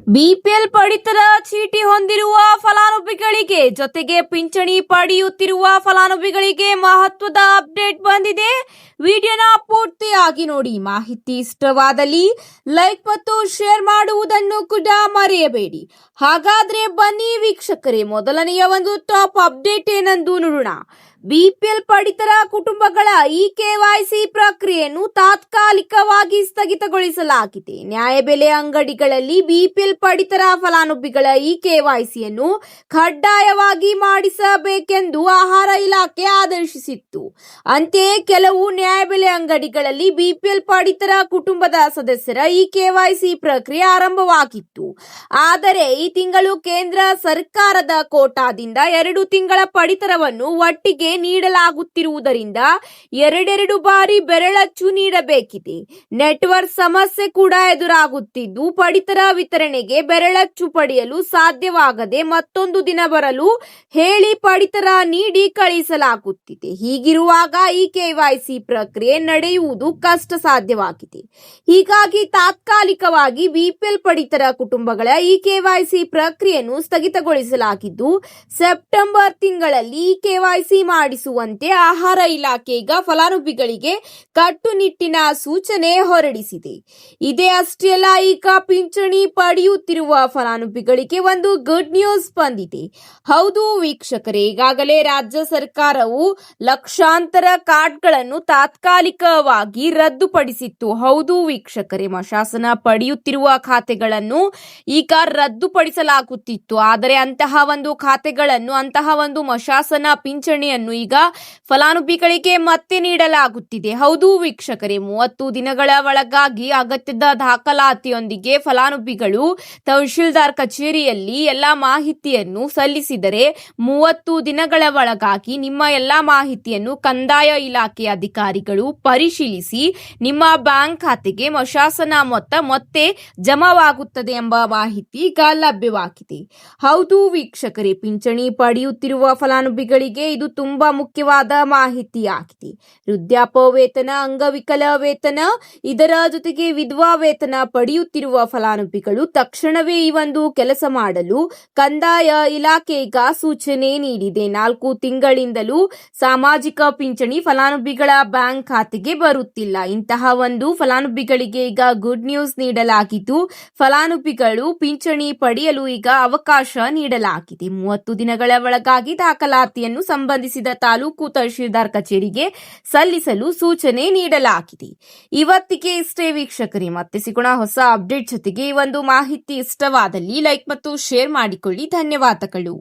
BPL ಪಡಿತರ ಚೀಟಿ ಹೊಂದಿರುವ ಫಲಾನುಭವಿಗಳಿಗೆ ಜೊತೆಗೆ ಪಿಂಚಣಿ ಪಡೆಯುತ್ತಿರುವ ಫಲಾನುಭವಿಗಳಿಗೆ ಮಹತ್ವದ ಅಪ್ಡೇಟ್ ಬಂದಿದೆ. ವಿಡಿಯೋನ ಪೂರ್ತಿಯಾಗಿ ನೋಡಿ. ಮಾಹಿತಿ ಇಷ್ಟವಾದಲ್ಲಿ ಲೈಕ್ ಮತ್ತು ಶೇರ್ ಮಾಡುವುದನ್ನು ಕೂಡ ಮರೆಯಬೇಡಿ. ಹಾಗಾದ್ರೆ ಬನ್ನಿ ವೀಕ್ಷಕರೇ, ಮೊದಲನೆಯ ಒಂದು ಟಾಪ್ ಅಪ್ಡೇಟ್ ಏನೆಂದು ನೋಡೋಣ. ಬಿಪಿಎಲ್ ಪಡಿತರ ಕುಟುಂಬಗಳ ಕೆವೈಸಿ ಪ್ರಕ್ರಿಯೆಯನ್ನು ತಾತ್ಕಾಲಿಕವಾಗಿ ಸ್ಥಗಿತಗೊಳಿಸಲಾಗಿದೆ. ನ್ಯಾಯಬೆಲೆ ಅಂಗಡಿಗಳಲ್ಲಿ ಬಿಪಿಎಲ್ ಪಡಿತರ ಫಲಾನುಭವಿಗಳ ಕೆವೈಸಿಯನ್ನು ಕಡ್ಡಾಯವಾಗಿ ಮಾಡಿಸಬೇಕೆಂದು ಆಹಾರ ಇಲಾಖೆ ಆದೇಶಿಸಿತ್ತು. ಅಂತೆಯೇ ಕೆಲವು ನ್ಯಾಯಬೆಲೆ ಅಂಗಡಿಗಳಲ್ಲಿ ಬಿಪಿಎಲ್ ಪಡಿತರ ಕುಟುಂಬದ ಸದಸ್ಯರ ಕೆವೈಸಿ ಪ್ರಕ್ರಿಯೆ ಆರಂಭವಾಗಿತ್ತು. ಆದರೆ ಈ ತಿಂಗಳು ಕೇಂದ್ರ ಸರ್ಕಾರದ ಕೋಟಾದಿಂದ 2 ತಿಂಗಳ ಪಡಿತರವನ್ನು ಒಟ್ಟಿಗೆ ನೀಡಲಾಗುತ್ತಿರುವುದರಿಂದ ಎರಡೆರಡು ಬಾರಿ ಬೆರಳಚ್ಚು ನೀಡಬೇಕಿದೆ. ನೆಟ್ವರ್ಕ್ ಸಮಸ್ಯೆ ಕೂಡ ಎದುರಾಗುತ್ತಿದ್ದು ಪಡಿತರ ವಿತರಣೆಗೆ ಬೆರಳಚ್ಚು ಪಡೆಯಲು ಸಾಧ್ಯವಾಗದೆ ಮತ್ತೊಂದು ದಿನ ಬರಲು ಹೇಳಿ ಪಡಿತರ ನೀಡಿ ಕಳಿಸಲಾಗುತ್ತಿದೆ. ಹೀಗಿರುವಾಗ ಕೆವೈಸಿ ಪ್ರಕ್ರಿಯೆ ನಡೆಯುವುದು ಕಷ್ಟ ಸಾಧ್ಯವಾಗಿದೆ. ಹೀಗಾಗಿ ತಾತ್ಕಾಲಿಕವಾಗಿ ಬಿಪಿಎಲ್ ಪಡಿತರ ಕುಟುಂಬಗಳ ಕೆವೈಸಿ ಪ್ರಕ್ರಿಯೆಯನ್ನು ಸ್ಥಗಿತಗೊಳಿಸಲಾಗಿದ್ದು ಸೆಪ್ಟೆಂಬರ್ ತಿಂಗಳಲ್ಲಿ ಕೆವೈಸಿ ಮಾಡಿಸುವಂತೆ ಆಹಾರ ಇಲಾಖೆ ಈಗ ಫಲಾನುಭವಿಗಳಿಗೆ ಕಟ್ಟುನಿಟ್ಟಿನ ಸೂಚನೆ ಹೊರಡಿಸಿದೆ. ಇದೇ ಅಷ್ಟೇ ಅಲ್ಲ, ಈಗ ಪಿಂಚಣಿ ಪಡೆಯುತ್ತಿರುವ ಫಲಾನುಭವಿಗಳಿಗೆ ಒಂದು ಗುಡ್ ನ್ಯೂಸ್ ಬಂದಿದೆ. ಹೌದು ವೀಕ್ಷಕರೇ, ಈಗಾಗಲೇ ರಾಜ್ಯ ಸರ್ಕಾರವು ಲಕ್ಷಾಂತರ ಕಾರ್ಡ್ಗಳನ್ನು ತಾತ್ಕಾಲಿಕವಾಗಿ ರದ್ದುಪಡಿಸಿತ್ತು. ಹೌದು ವೀಕ್ಷಕರೇ, ಶಾಸನ ಪಡೆಯುತ್ತಿರುವ ಖಾತೆಗಳನ್ನು ಈಗ ರದ್ದುಪಡಿಸಲಾಗುತ್ತಿತ್ತು. ಆದರೆ ಅಂತಹ ಒಂದು ಖಾತೆಗಳನ್ನು, ಅಂತಹ ಒಂದು ಶಾಸನ ಪಿಂಚಣಿಯನ್ನು ಈಗ ಫಲಾನುಭವಿಗಳಿಗೆ ಮತ್ತೆ ನೀಡಲಾಗುತ್ತಿದೆ. ಹೌದು ವೀಕ್ಷಕರೇ, 30 ದಿನಗಳ ಒಳಗಾಗಿ ಅಗತ್ಯದ ದಾಖಲಾತಿಯೊಂದಿಗೆ ಫಲಾನುಭವಿಗಳು ತಹಶೀಲ್ದಾರ್ ಕಚೇರಿಯಲ್ಲಿ ಎಲ್ಲಾ ಮಾಹಿತಿಯನ್ನು ಸಲ್ಲಿಸಿದರೆ 30 ದಿನಗಳ ಒಳಗಾಗಿ ನಿಮ್ಮ ಎಲ್ಲಾ ಮಾಹಿತಿಯನ್ನು ಕಂದಾಯ ಇಲಾಖೆ ಅಧಿಕಾರಿಗಳು ಪರಿಶೀಲಿಸಿ ನಿಮ್ಮ ಬ್ಯಾಂಕ್ ಖಾತೆಗೆ ಶಾಸನ ಮೊತ್ತ ಮತ್ತೆ ಜಮಾವಾಗುತ್ತದೆ ಎಂಬ ಮಾಹಿತಿ ಈಗ ಲಭ್ಯವಾಗಿದೆ. ಹೌದು ವೀಕ್ಷಕರೇ, ಪಿಂಚಣಿ ಪಡೆಯುತ್ತಿರುವ ಫಲಾನುಭವಿಗಳಿಗೆ ಇದು ತುಂಬಾ ಮುಖ್ಯವಾದ ಮಾಹಿತಿಯಾಗಿದೆ. ವೃದ್ಧಾಪ್ಯ ವೇತನ, ಅಂಗವಿಕಲ ವೇತನ, ಇದರ ಜೊತೆಗೆ ವಿಧವಾ ವೇತನ ಪಡೆಯುತ್ತಿರುವ ಫಲಾನುಭವಿಗಳು ತಕ್ಷಣವೇ ಈ ಒಂದು ಕೆಲಸ ಮಾಡಲು ಕಂದಾಯ ಇಲಾಖೆ ಈಗ ಸೂಚನೆ ನೀಡಿದೆ. 4 ತಿಂಗಳಿಂದಲೂ ಸಾಮಾಜಿಕ ಪಿಂಚಣಿ ಫಲಾನುಭವಿಗಳ ಬ್ಯಾಂಕ್ ಖಾತೆಗೆ ಬರುತ್ತಿಲ್ಲ. ಇಂತಹ ಒಂದು ಫಲಾನುಭವಿಗಳಿಗೆ ಈಗ ಗುಡ್ ನ್ಯೂಸ್ ನೀಡಲಾಗಿದ್ದು ಫಲಾನುಭವಿಗಳು ಪಿಂಚಣಿ ಪಡೆಯಲು ಈಗ ಅವಕಾಶ ನೀಡಲಾಗಿದೆ. 30 ದಿನಗಳ ಒಳಗಾಗಿ ದಾಖಲಾತಿಯನ್ನು ಸಂಬಂಧಿಸಿದ ತಾಲೂಕು ತಹಶೀಲ್ದಾರ್ ಕಚೇರಿಗೆ ಸಲ್ಲಿಸಲು ಸೂಚನೆ ನೀಡಲಾಗಿದೆ. ಇವತ್ತಿಗೆ ಇಷ್ಟೇ ವೀಕ್ಷಕರೇ, ಮತ್ತೆ ಸಿಗೋಣ ಹೊಸ ಅಪ್ಡೇಟ್ ಜೊತೆಗೆ. ಈ ಒಂದು ಮಾಹಿತಿ ಇಷ್ಟವಾದಲ್ಲಿ ಲೈಕ್ ಮತ್ತು ಶೇರ್ ಮಾಡಿಕೊಳ್ಳಿ. ಧನ್ಯವಾದಗಳು.